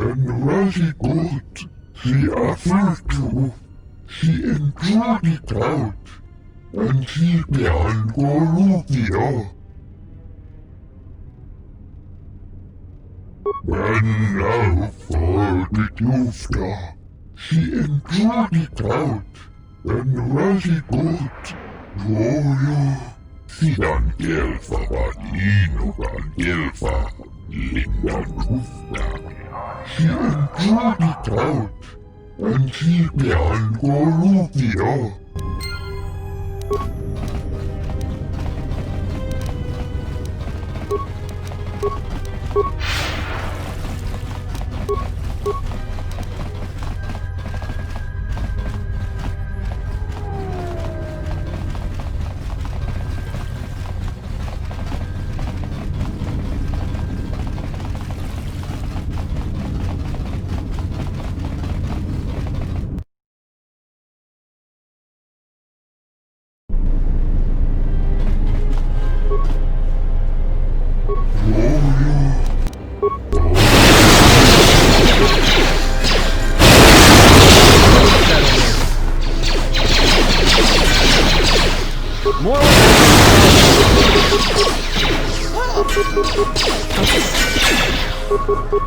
and very good. The other two, she enjoyed it out, and she began Gorubia. And now for the Tuska. She enjoyed it out, and very good. Royo, sidan Gelfa Badino and Gelfa Linda Tuska. She enjoyed it out, and she began Gorubia.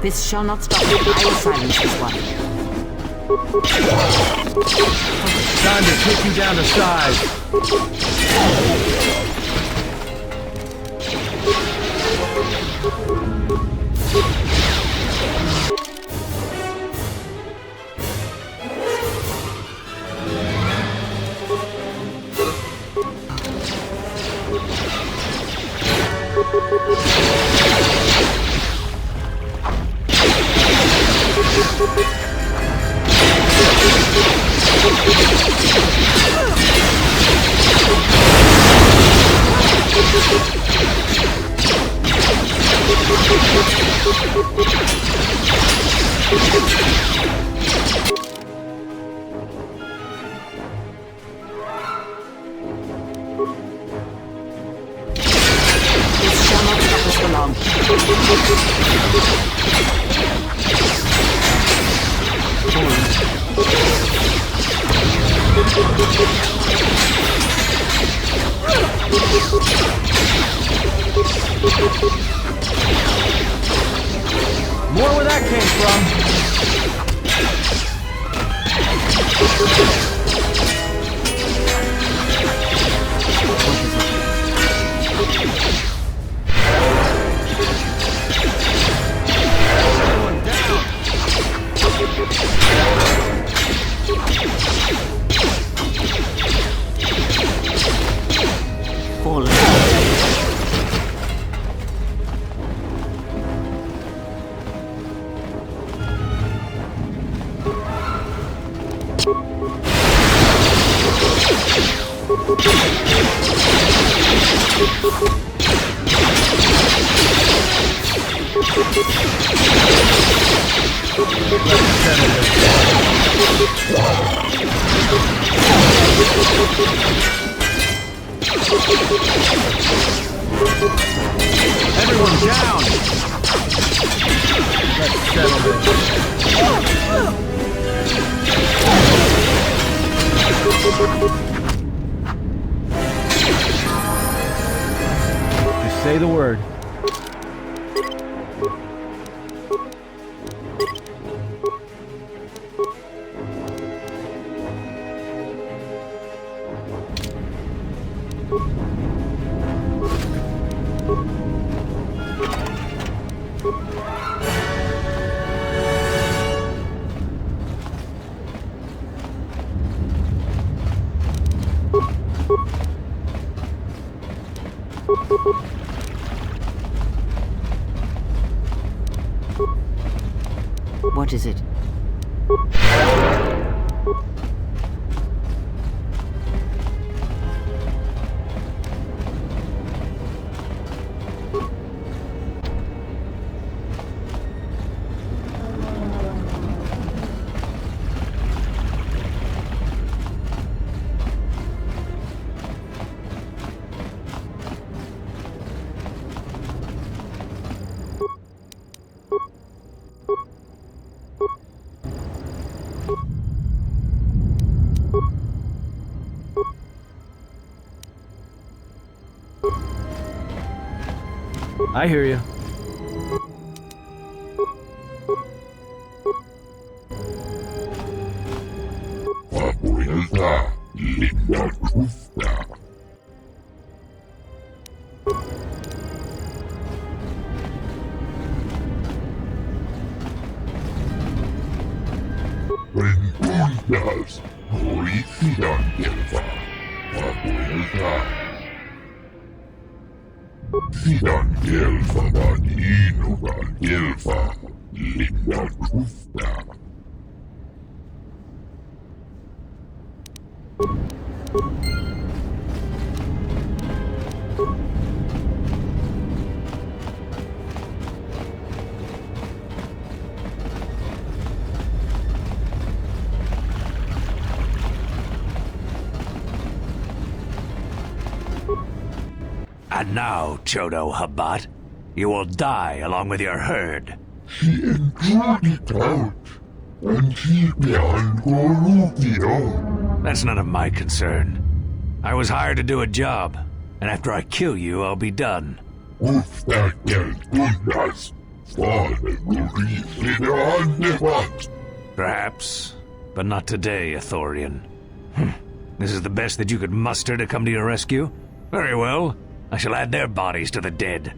This shall not stop me. I will silence this one. Time to take you down to size. This shall not stop us for long. More where that came from. Everyone down. Fall. Everyone down. Let's settle this. Just say the word. What is it? I hear you. Papuilta, linda gusta. Rentundas, hoicidan gelfa. Papuilta. Sidan gelfa vaninugan gelfa, linda gusta. And now, Chodo Habat, you will die along with your herd. She enjoyed it out, and she began Gorukio. That's none of my concern. I was hired to do a job, and after I kill you, I'll be done. Ufta gelgundas, fane gurisi Perhaps, but not today, Athorian. This is the best that you could muster to come to your rescue? Very well. I shall add their bodies to the dead.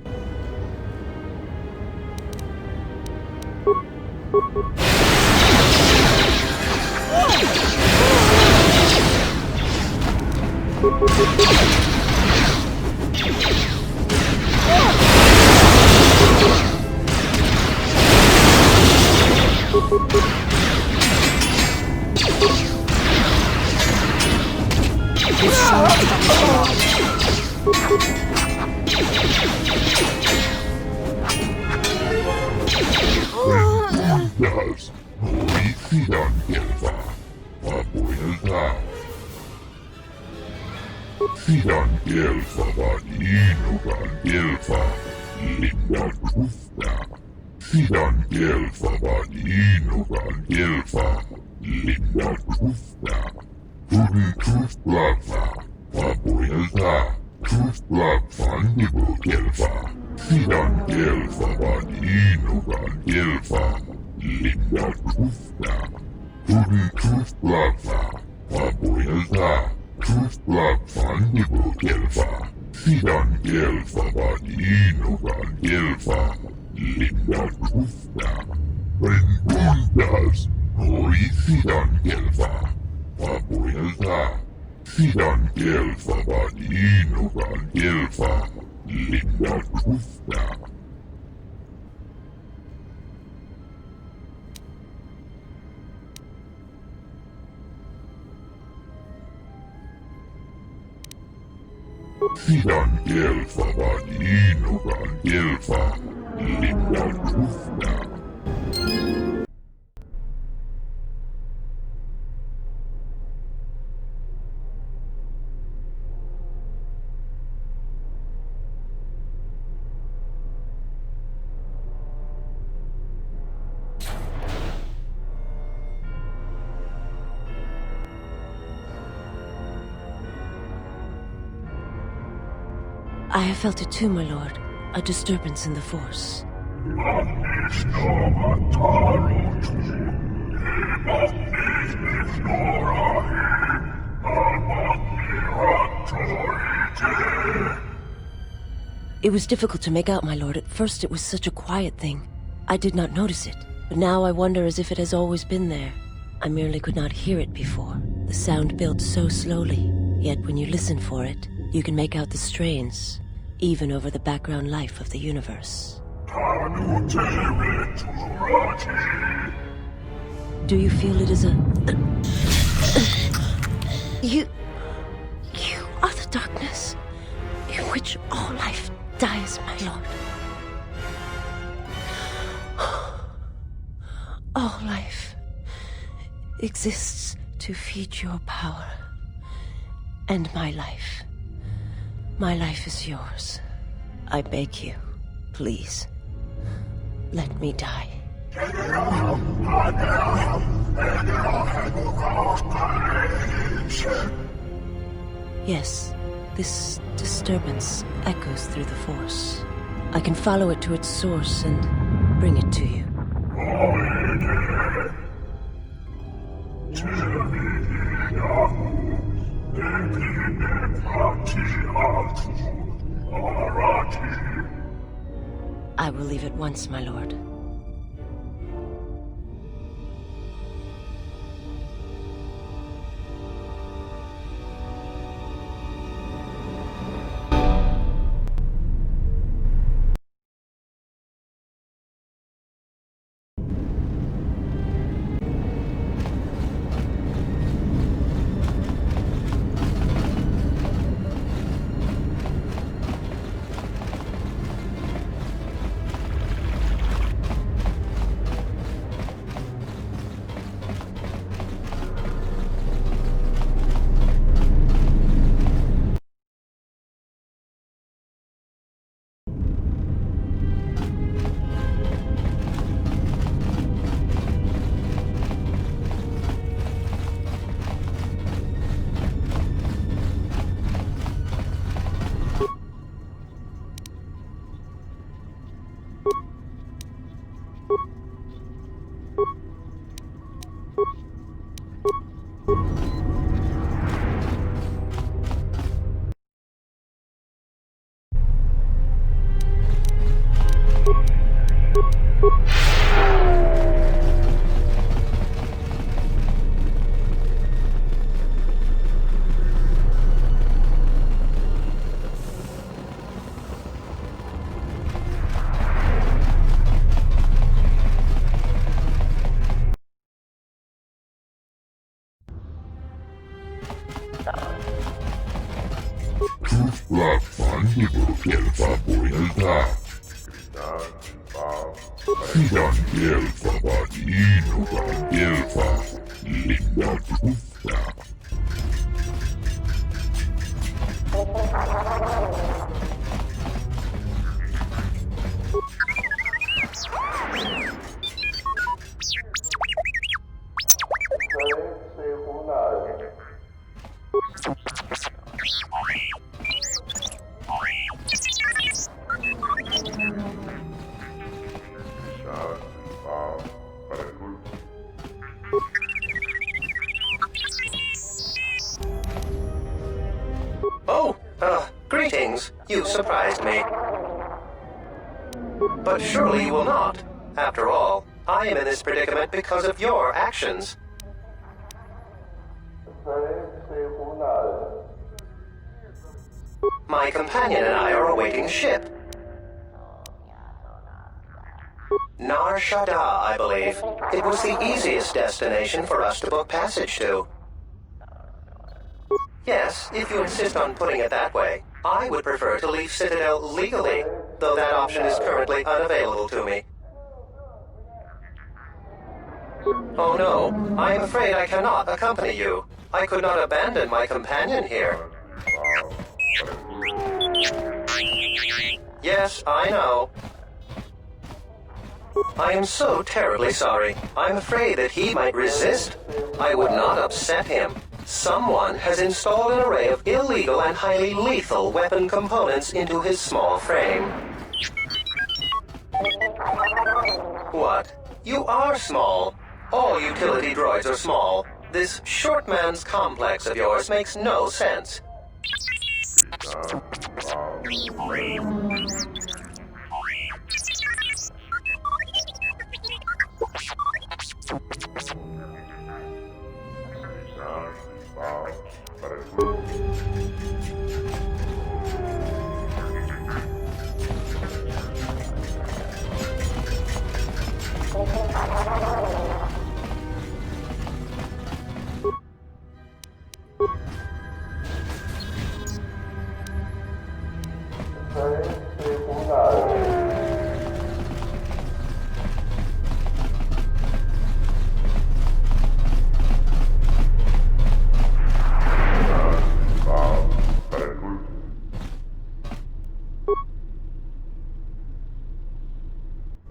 Rentundas, hoicidan gelfa. Papuilta. Sidan gelfa vaninugan gelfa, linda gusta. Sidan gelfa vaninugan gelfa, linda gusta. Trustlafa, papuilta. Trustlafandibu gelfa. Sidan gelfa vaninugan gelfa, linda gusta. Trustlafa, papuilta. Trustlafandibu gelfa. Sidan gelfa vaninugan gelfa, linda gusta. Rentundas, hoicidan gelfa. Papuilta. Sidan gelfa vaninugan gelfa, linda gusta. Sidan gelfa vaninugan gelfa, linda gusta. I have felt it too, my lord. A disturbance in the Force. It was difficult to make out, my lord. At first it was such a quiet thing. I did not notice it. But now I wonder as if it has always been there. I merely could not hear it before. The sound built so slowly. Yet when you listen for it, you can make out the strains, even over the background life of the universe. Do you feel it is a... You are the darkness in which all life dies, my lord. All life exists to feed your power. And my life. My life is yours. I beg you, please, let me die. Yes, this disturbance echoes through the Force. I can follow it to its source and bring it to you. I will leave at once, my lord. Greetings. You surprised me. But surely you will not. After all, I am in this predicament because of your actions. My companion and I are awaiting a ship. Nar Shaddaa, I believe. It was the easiest destination for us to book passage to. Yes, if you insist on putting it that way, I would prefer to leave Citadel legally, though that option is currently unavailable to me. Oh no, I am afraid I cannot accompany you. I could not abandon my companion here. Yes, I know. I am so terribly sorry. I'm afraid that he might resist. I would not upset him. Someone has installed an array of illegal and highly lethal weapon components into his small frame. What? You are small. All utility droids are small. This short man's complex of yours makes no sense.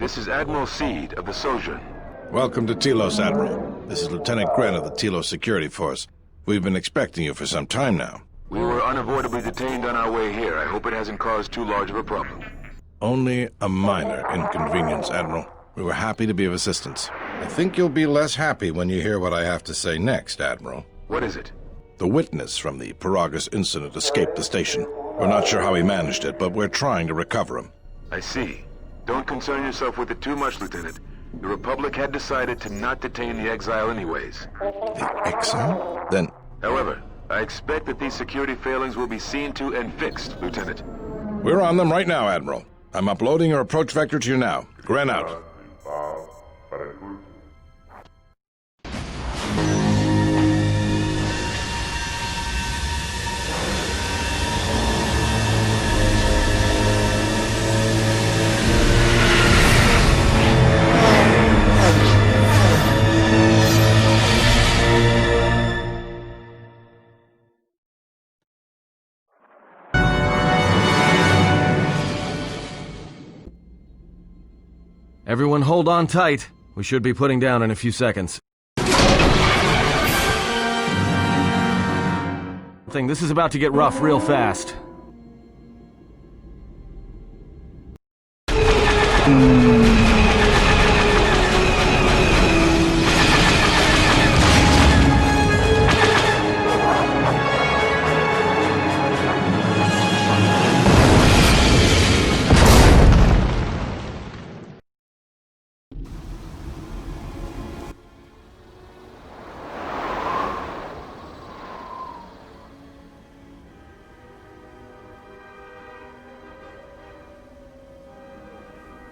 This is Admiral Seed of the Sojourn. Welcome to Telos, Admiral. This is Lieutenant Gren of the Telos Security Force. We've been expecting you for some time now. We were unavoidably detained on our way here. I hope it hasn't caused too large of a problem. Only a minor inconvenience, Admiral. We were happy to be of assistance. I think you'll be less happy when you hear what I have to say next, Admiral. What is it? The witness from the Paragus incident escaped the station. We're not sure how he managed it, but we're trying to recover him. I see. Don't concern yourself with it too much, Lieutenant. The Republic had decided to not detain the exile anyways. The exile? Then... However, I expect that these security failings will be seen to and fixed, Lieutenant. We're on them right now, Admiral. I'm uploading your approach vector to you now. Gren out. Everyone hold on tight. We should be putting down in a few seconds. This is about to get rough real fast.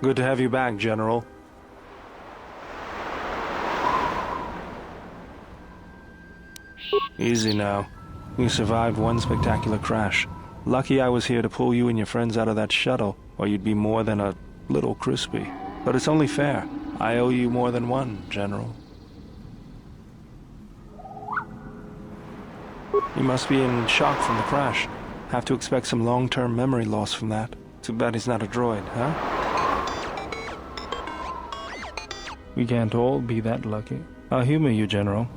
Good to have you back, General. Easy now. You survived one spectacular crash. Lucky I was here to pull you and your friends out of that shuttle, or you'd be more than a little crispy. But it's only fair. I owe you more than one, General. You must be in shock from the crash. Have to expect some long-term memory loss from that. Too bad he's not a droid, huh? We can't all be that lucky. I'll humor you, General.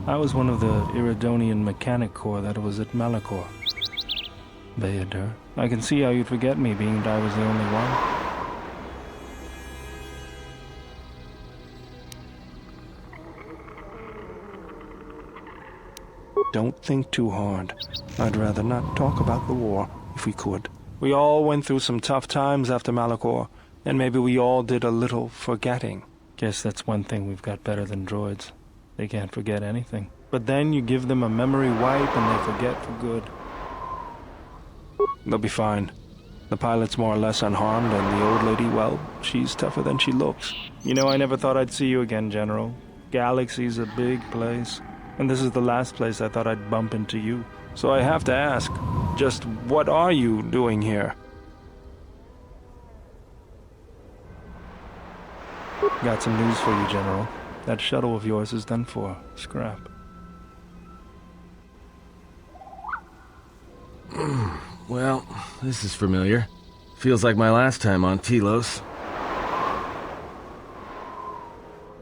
I was one of the Iridonian Mechanic Corps that was at Malachor. Bayadur. I can see how you'd forget me, being that I was the only one. Don't think too hard. I'd rather not talk about the war, if we could. We all went through some tough times after Malachor, and maybe we all did a little forgetting. Guess that's one thing we've got better than droids. They can't forget anything. But then you give them a memory wipe and they forget for good. They'll be fine. The pilot's more or less unharmed, and the old lady, well, she's tougher than she looks. You know, I never thought I'd see you again, General. Galaxy's a big place, and this is the last place I thought I'd bump into you. So I have to ask, just what are you doing here? Got some news for you, General. That shuttle of yours is done for. Scrap. Well, this is familiar. Feels like my last time on Telos.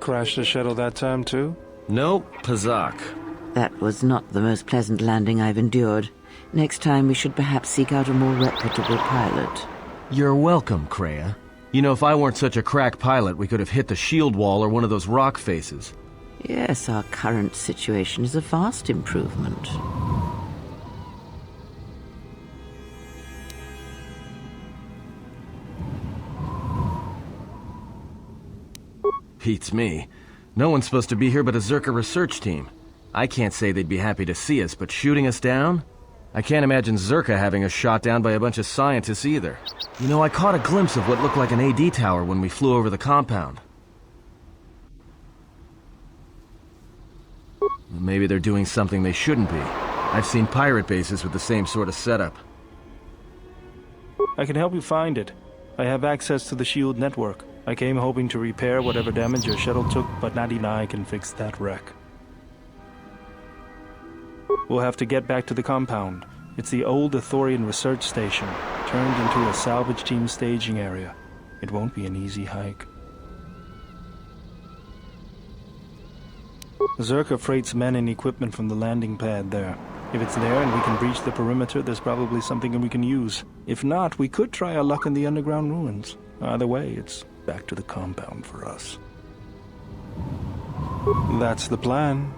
Crashed the shuttle that time, too? Nope, Pazak. That was not the most pleasant landing I've endured. Next time we should perhaps seek out a more reputable pilot. You're welcome, Kreia. You know, if I weren't such a crack pilot, we could have hit the shield wall or one of those rock faces. Yes, our current situation is a vast improvement. Beats me. No one's supposed to be here but a Zerka research team. I can't say they'd be happy to see us, but shooting us down? I can't imagine Zerka having us shot down by a bunch of scientists either. You know, I caught a glimpse of what looked like an AD tower when we flew over the compound. Maybe they're doing something they shouldn't be. I've seen pirate bases with the same sort of setup. I can help you find it. I have access to the SHIELD network. I came hoping to repair whatever damage your shuttle took, but not even I can fix that wreck. We'll have to get back to the compound. It's the old Ithorian research station, turned into a salvage team staging area. It won't be an easy hike. Zerka freights men and equipment from the landing pad there. If it's there and we can breach the perimeter, there's probably something we can use. If not, we could try our luck in the underground ruins. Either way, it's back to the compound for us. That's the plan.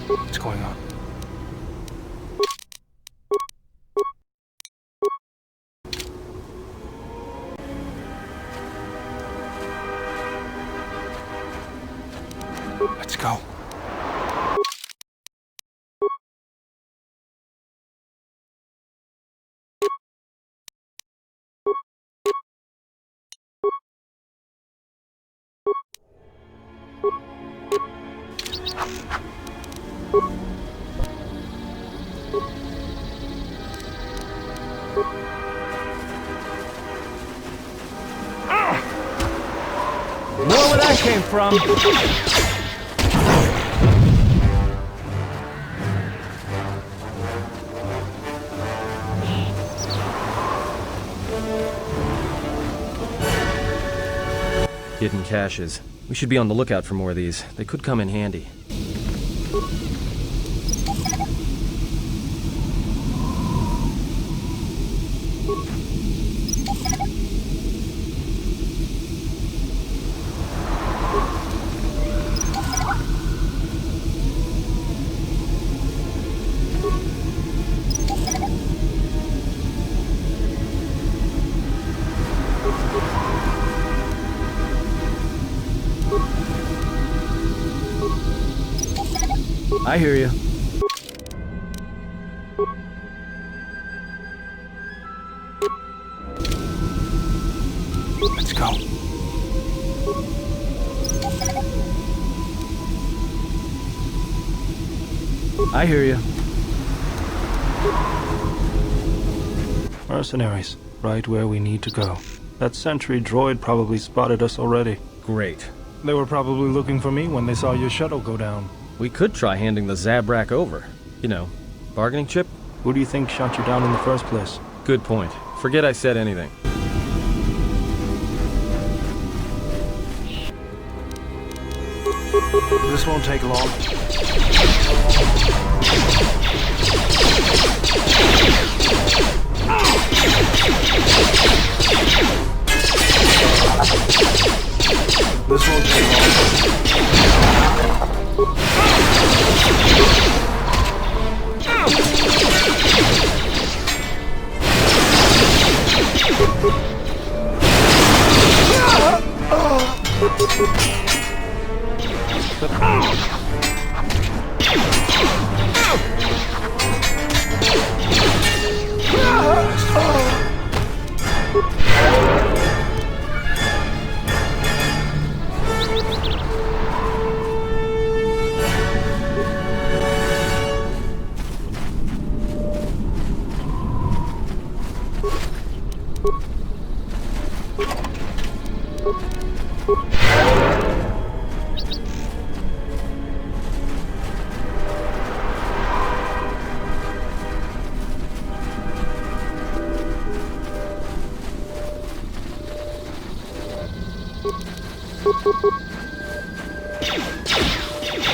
What's going on? Let's go. Know where that came from? Hidden caches. We should be on the lookout for more of these. They could come in handy. I hear you. Let's go. I hear you. Mercenaries, right where we need to go. That sentry droid probably spotted us already. Great. They were probably looking for me when they saw your shuttle go down. We could try handing the Zabrak over. You know, bargaining chip? Who do you think shot you down in the first place? Good point. Forget I said anything. This won't take long. This won't take long.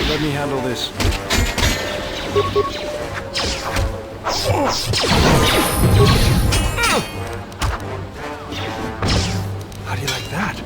Let me handle this. How do you like that?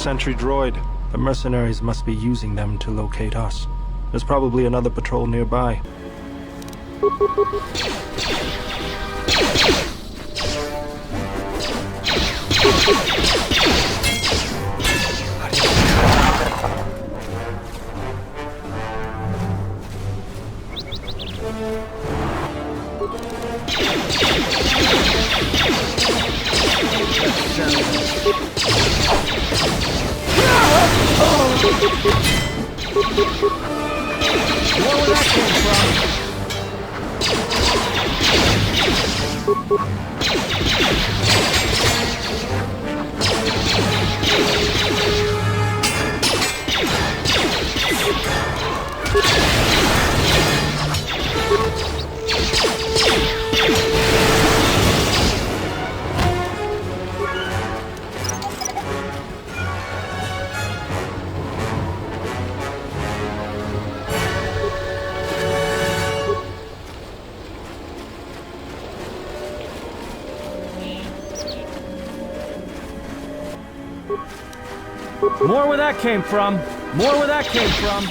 sentry droid. The mercenaries must be using them to locate us. There's probably another patrol nearby. More where that came from. More where that came from.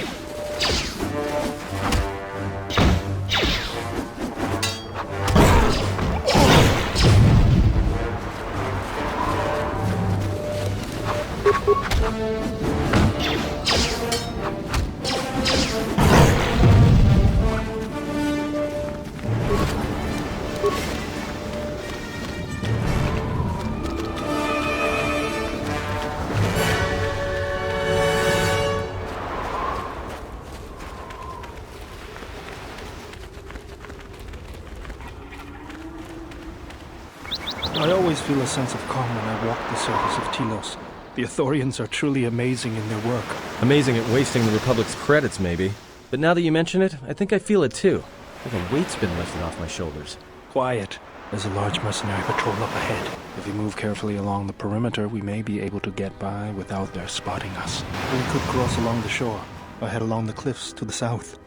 I always feel a sense of calm when I walk the surface of Telos. The Ithorians are truly amazing in their work. Amazing at wasting the Republic's credits, maybe. But now that you mention it, I think I feel it too. Like a weight's been lifted off my shoulders. Quiet. There's a large mercenary patrol up ahead. If we move carefully along the perimeter, we may be able to get by without their spotting us. We could cross along the shore, or head along the cliffs to the south.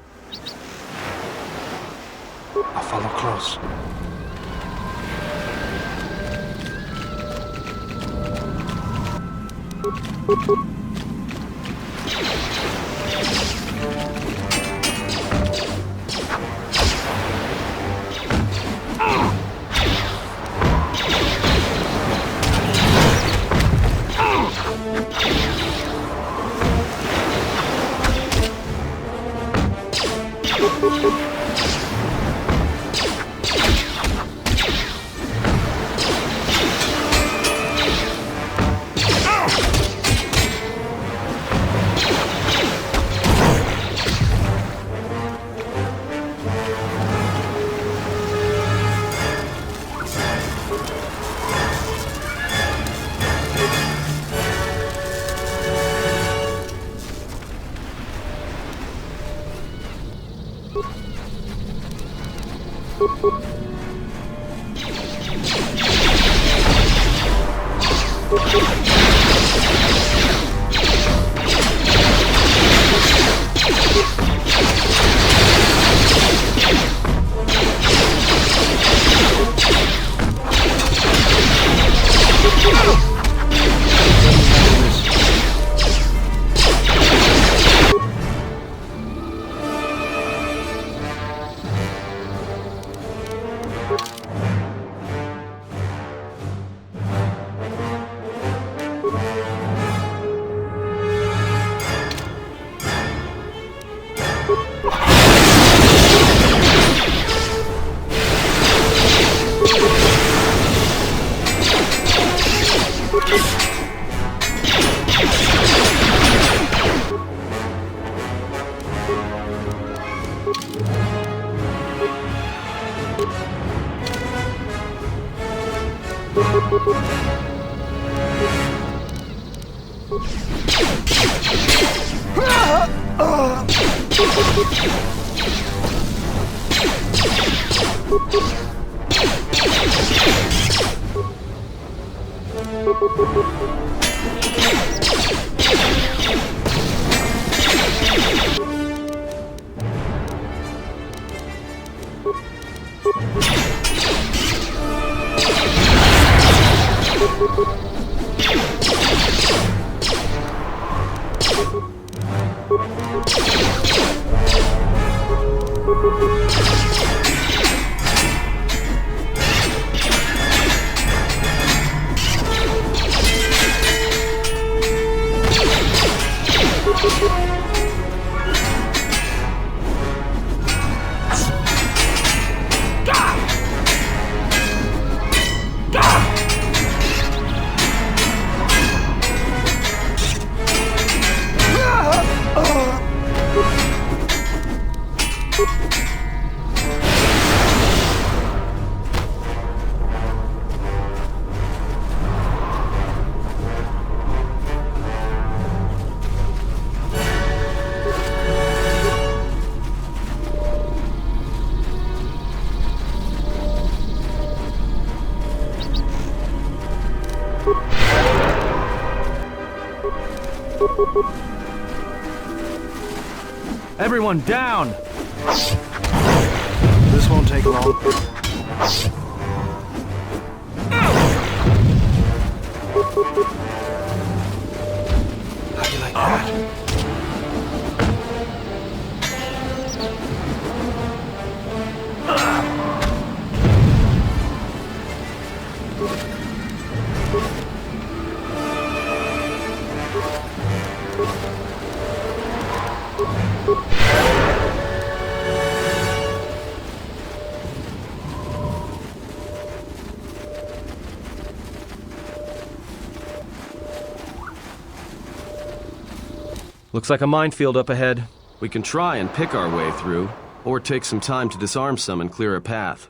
I'll follow close. Everyone down! This won't take long. How do you like that? Looks like a minefield up ahead. We can try and pick our way through, or take some time to disarm some and clear a path.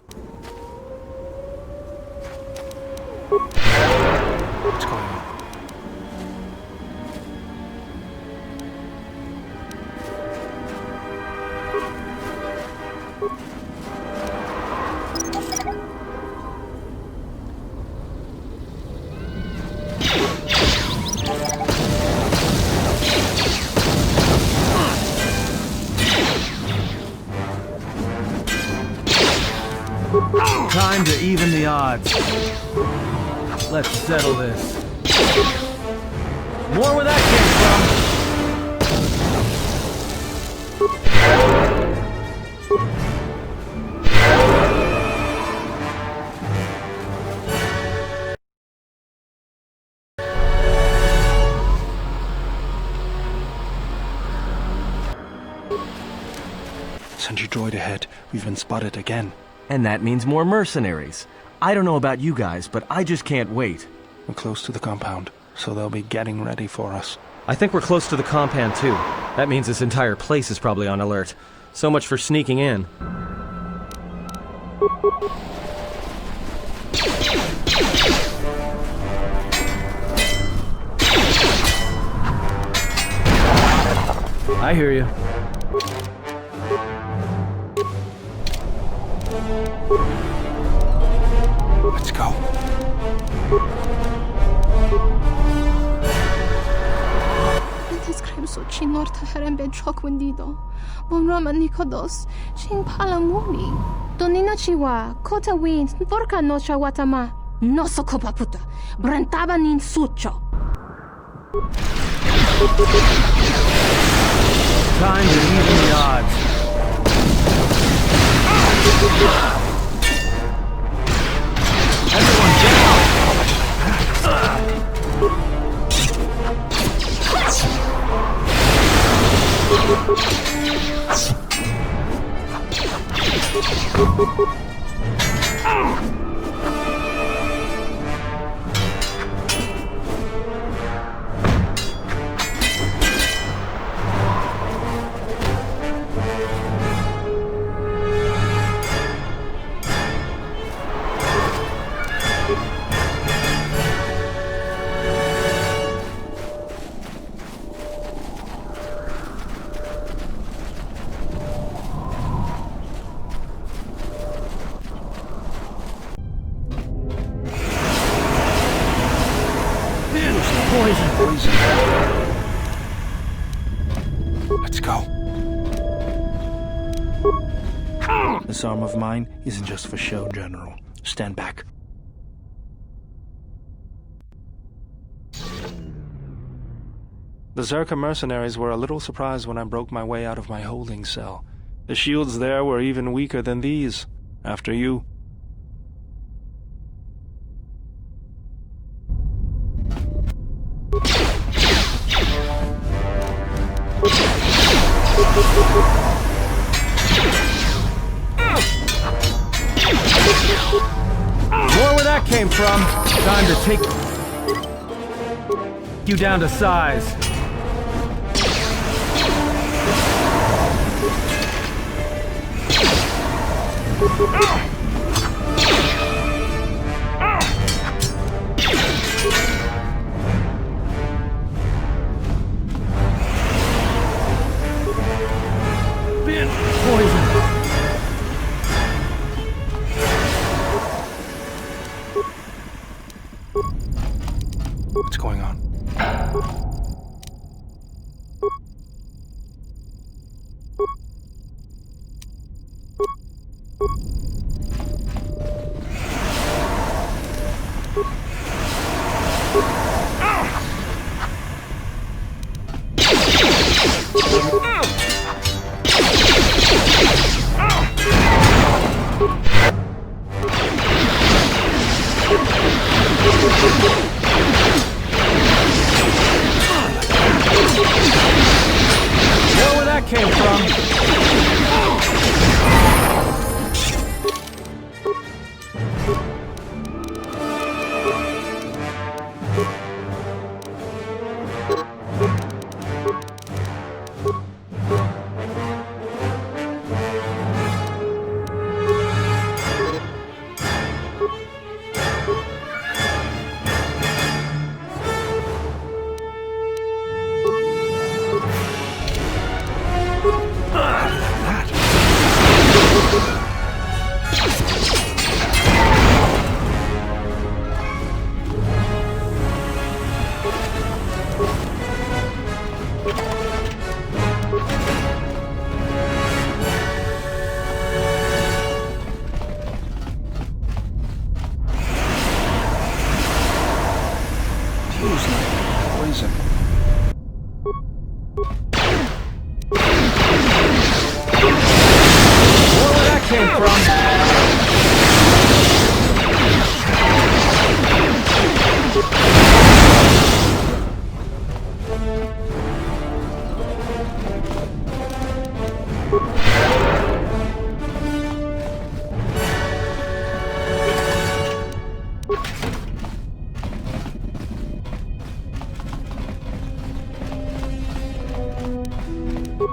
What's going on? Time to even the odds. Let's settle this. More where that Sentry droid ahead. We've been spotted again. And that means more mercenaries. I don't know about you guys, but I just can't wait. We're close to the compound, so they'll be getting ready for us. I think we're close to the compound too. That means this entire place is probably on alert. So much for sneaking in. I hear you. Let's go. Describe ci norta herembe chok wendido. Bomrama nikodos. Ching palamuni. Donina chiwa. Kota win. Porca nocha watama. No sokopa puta. Brentaba nin sucho. Time to even the odds. Everyone down! Let's go. This arm of mine isn't just for show, General. Stand back. The Zerka mercenaries were a little surprised when I broke my way out of my holding cell. The shields there were even weaker than these. After you. More where that came from. Time to take you down to size. Been poisoned. What's going on? More where that came from. Poison. Where that came from?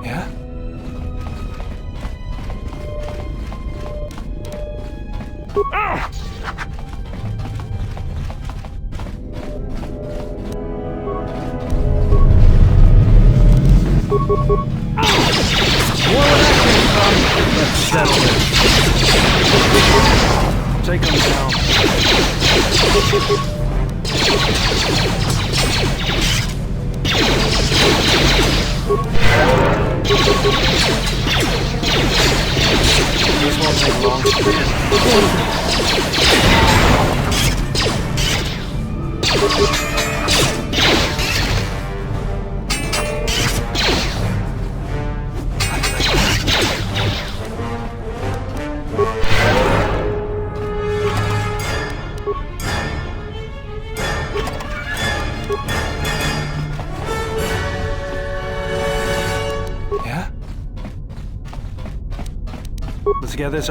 Yeah? Let's settle it. Take him down. This won't take long. Yeah? Let's get this.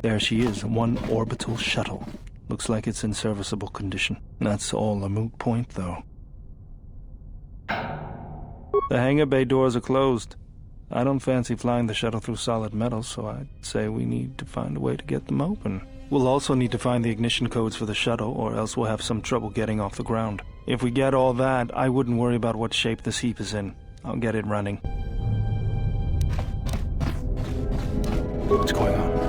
There she is, one orbital shuttle. Looks like it's in serviceable condition. That's all a moot point, though. The hangar bay doors are closed. I don't fancy flying the shuttle through solid metal, so I'd say we need to find a way to get them open. We'll also need to find the ignition codes for the shuttle, or else we'll have some trouble getting off the ground. If we get all that, I wouldn't worry about what shape this heap is in. I'll get it running. What's going on?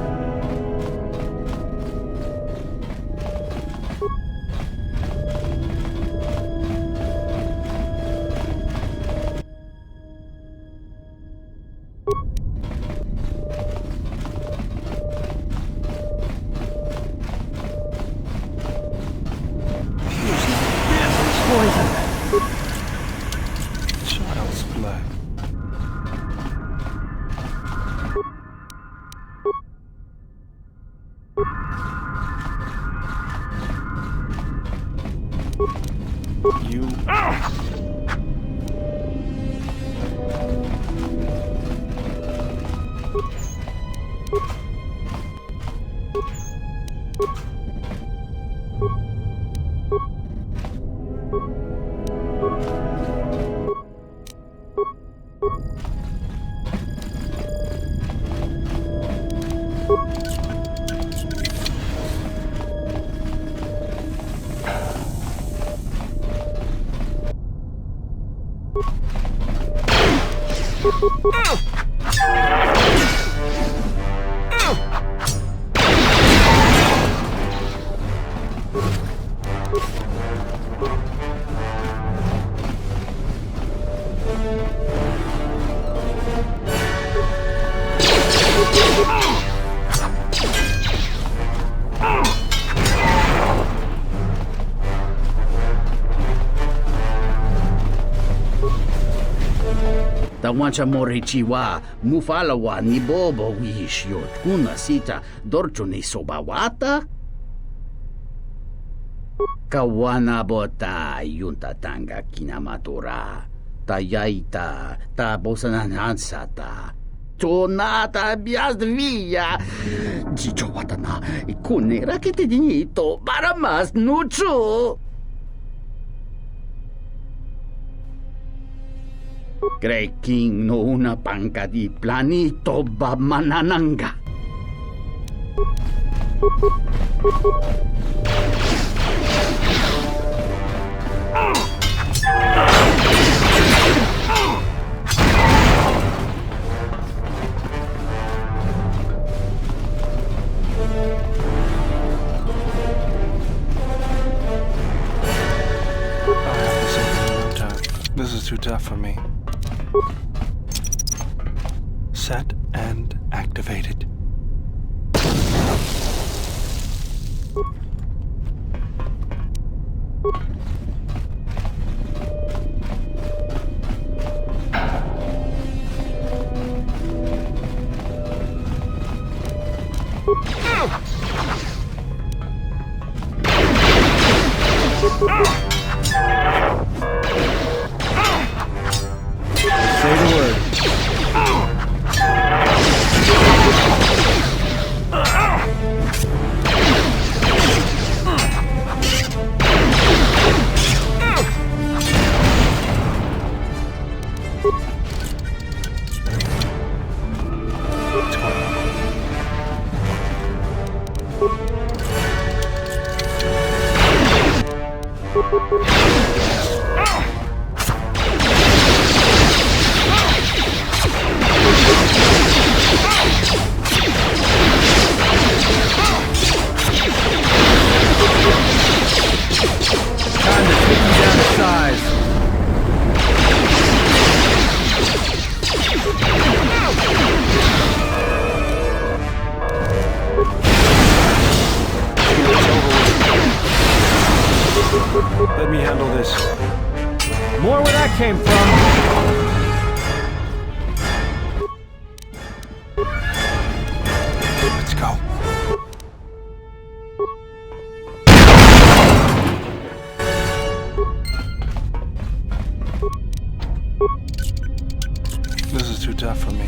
Tawancha morichiwa mufalawa ni bobo wishyo kuna sita dorcho ni sobawata kawana bota yunta tanga kinamatura tayaita ta bosananansata tonata biasvia jicho watana kunera que te dinito para más nucho. King no una panca di planito bamanananga. This is too tough for me. Set and activated. Say the word. Let me handle this. More where that came from. Let's go. This is too tough for me.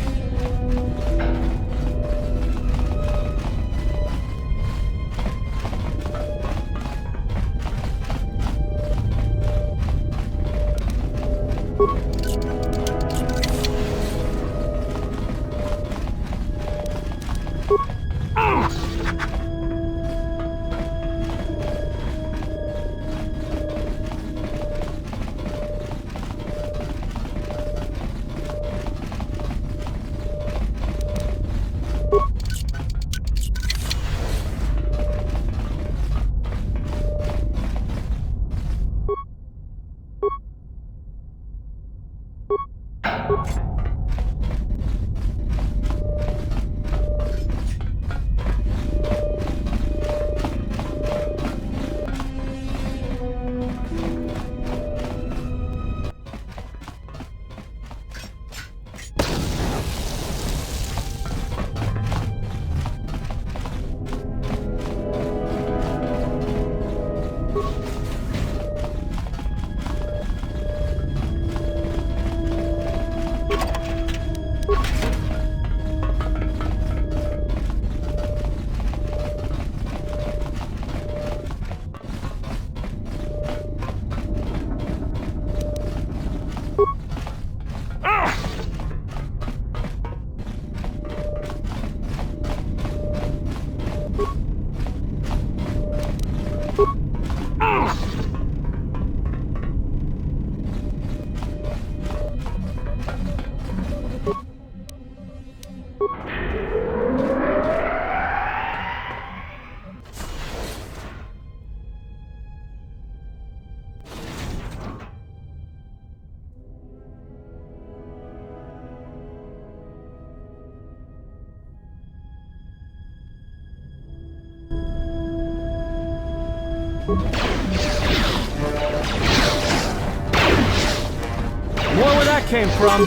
More where that came from.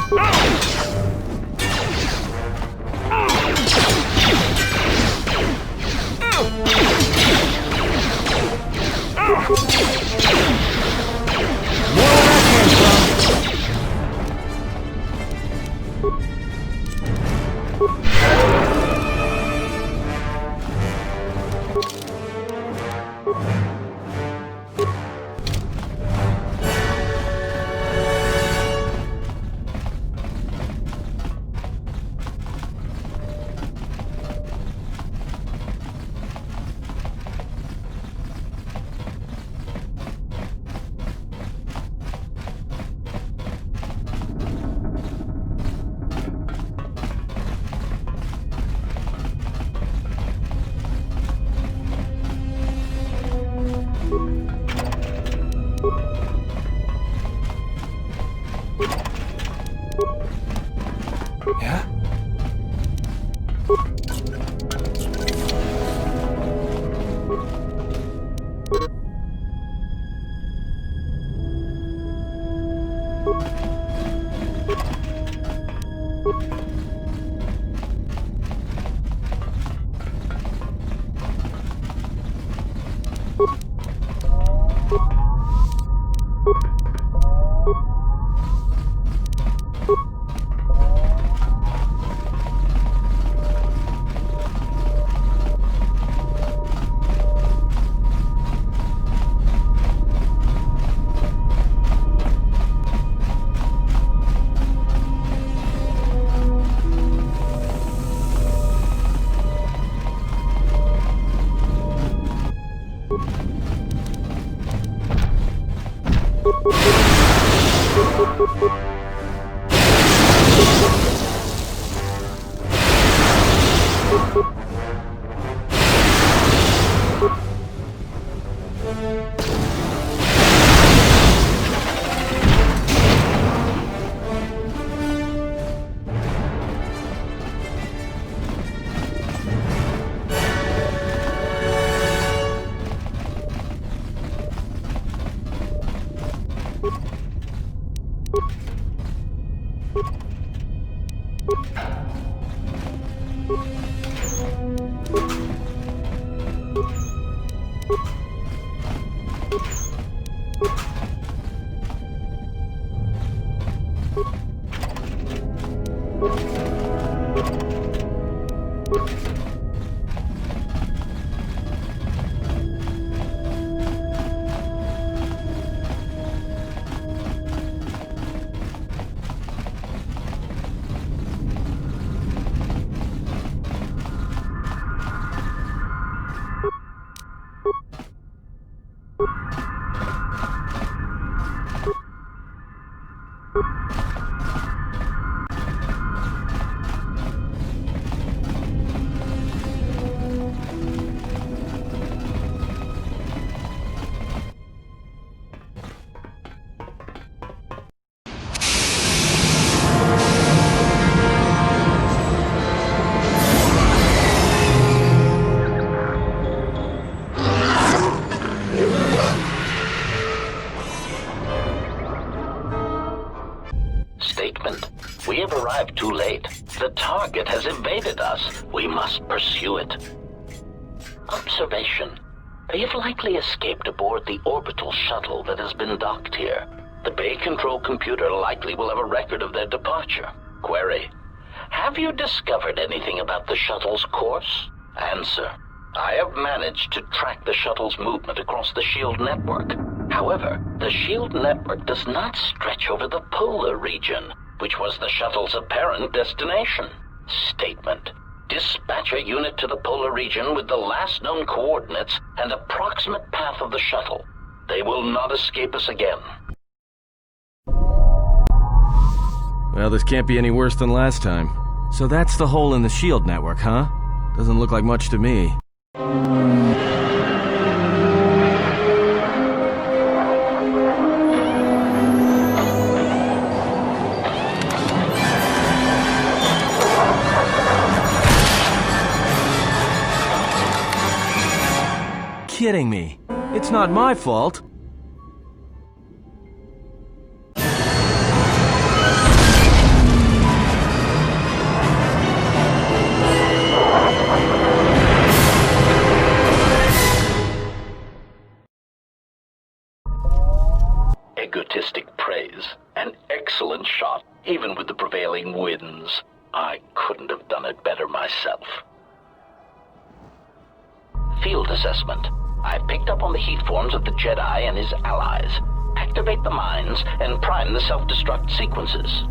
Yeah? We have arrived too late. The target has evaded us. We must pursue it. Observation. They have likely escaped aboard the orbital shuttle that has been docked here. The bay control computer likely will have a record of their departure. Query. Have you discovered anything about the shuttle's course? Answer. I have managed to track the shuttle's movement across the SHIELD network. However, the SHIELD network does not stretch over the polar region, which was the shuttle's apparent destination. Statement. Dispatch a unit to the polar region with the last known coordinates and approximate path of the shuttle. They will not escape us again. Well, this can't be any worse than last time. So that's the hole in the SHIELD network, huh? Doesn't look like much to me. Kidding me. It's not my fault. Egotistic praise. An excellent shot, even with the prevailing winds. I couldn't have done it better myself. Field assessment. I picked up on the heat forms of the Jedi and his allies. Activate the mines and prime the self-destruct sequences.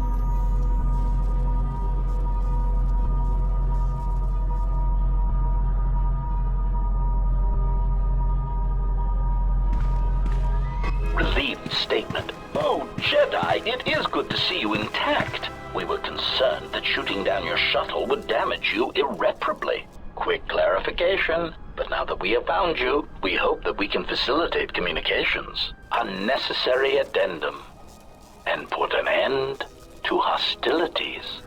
Relieved statement. Oh, Jedi, it is good to see you intact. We were concerned that shooting down your shuttle would damage you irreparably. Quick clarification. But now that we have found you, we hope that we can facilitate communications. Unnecessary addendum. And put an end to hostilities.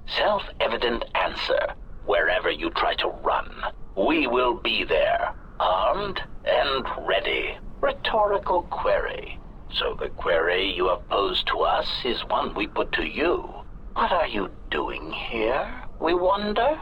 Self-evident answer. Wherever you try to run, we will be there, armed and ready. Rhetorical query. So the query you have posed to us is one we put to you. What are you doing here, we wonder?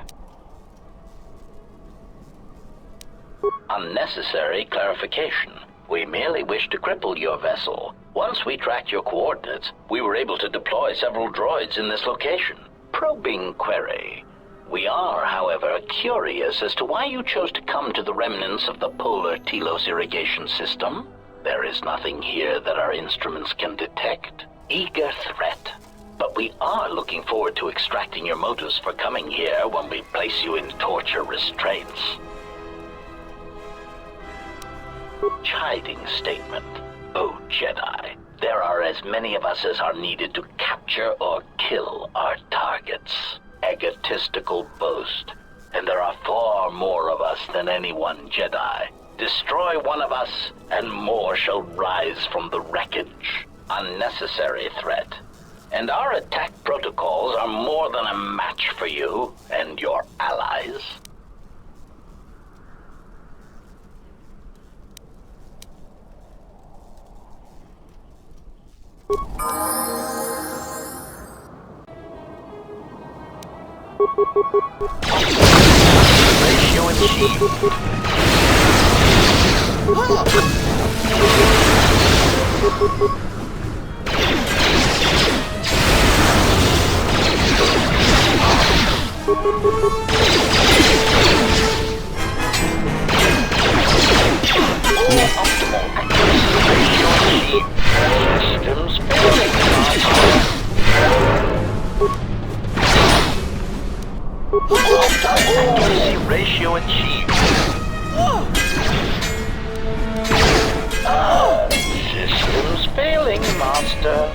Unnecessary clarification. We merely wish to cripple your vessel. Once we tracked your coordinates, we were able to deploy several droids in this location. Probing query. We are, however, curious as to why you chose to come to the remnants of the polar Telos irrigation system. There is nothing here that our instruments can detect. Eager threat. But we are looking forward to extracting your motives for coming here when we place you in torture restraints. Chiding statement. Oh, Jedi, there are as many of us as are needed to capture or kill our targets. Egotistical boast. And there are far more of us than any one Jedi. Destroy one of us, and more shall rise from the wreckage. Unnecessary threat. And our attack protocols are more than a match for you and your allies. Ratio achieved. Optimal accuracy. Ratio achieved. Systems accuracy ratio achieved. Systems failing, Master.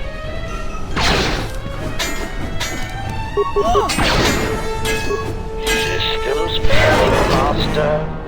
Systems failing, Master.